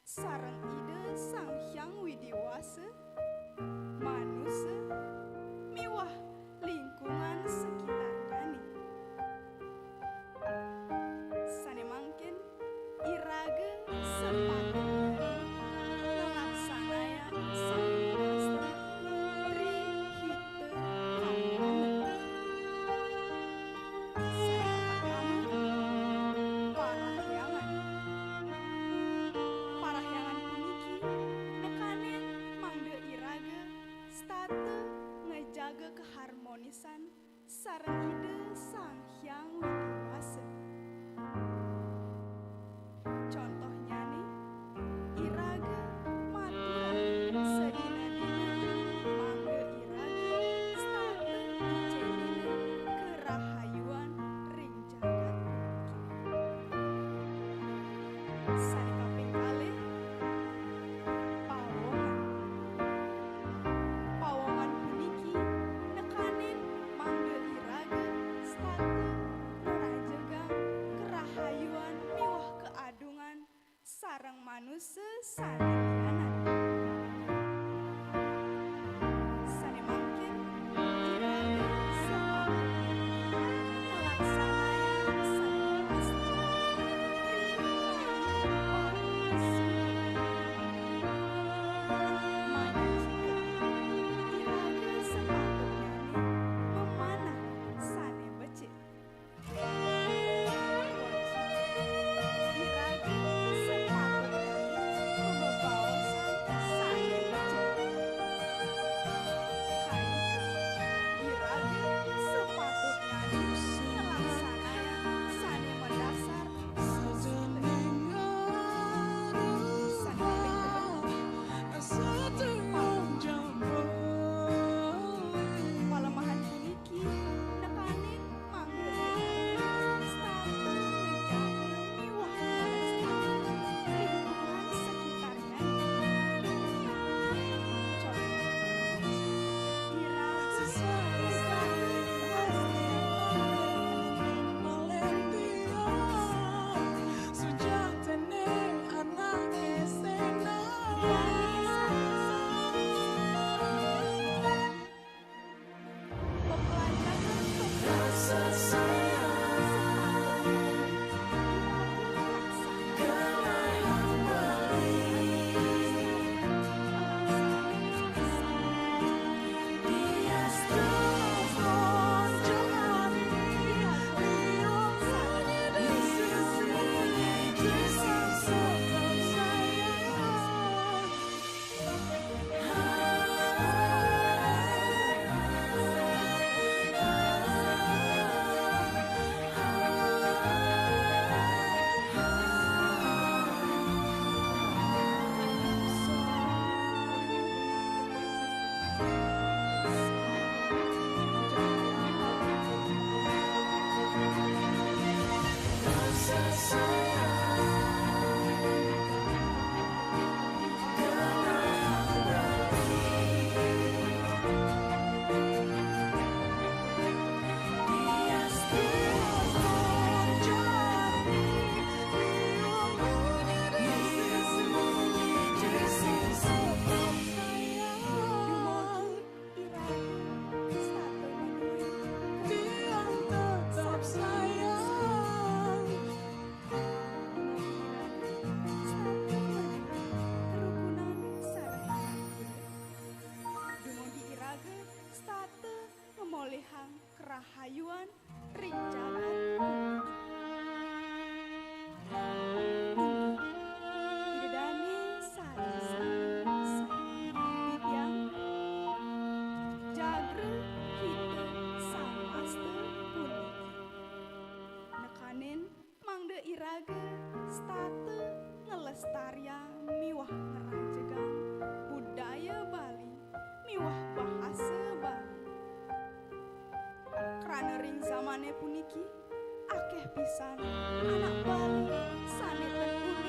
sareng ide Sang Hyang Widiwasa, manusia miwah lingkungan sekitarnya. Sane mangkin iraga sepatutnya ngelaksanaya sang wasta tri hite kamana. Sane parahyangan puniki nekanin mangde iraga state ngejaga keharmonisan sareng ide Sang Hyang Widiwasa. Contohnya nih, iraga maturan sedina-dina mangge iraga state dicenina kerahayuan ring jagat sane kaping kalih pawongan puniki nekanin mangge iraga state ngerajegang kerahayuan miwah keadungan sareng manusia sanelianan. Sane mangkin iraga sepatutnya ngelaksanaya sang wasta mana jika iraga sepatutnya memanah sane becik. Iraga sepatutnya mebebaos kahayuan ring jagat idedani sarisa bidyang jagre kitu samaste puniki nekanin mangde irage state ngelestarian miwah ngerajegan budaya Bali miwah bahasa Bali karena ring zamane puniki akeh pisan anak Bali sane teu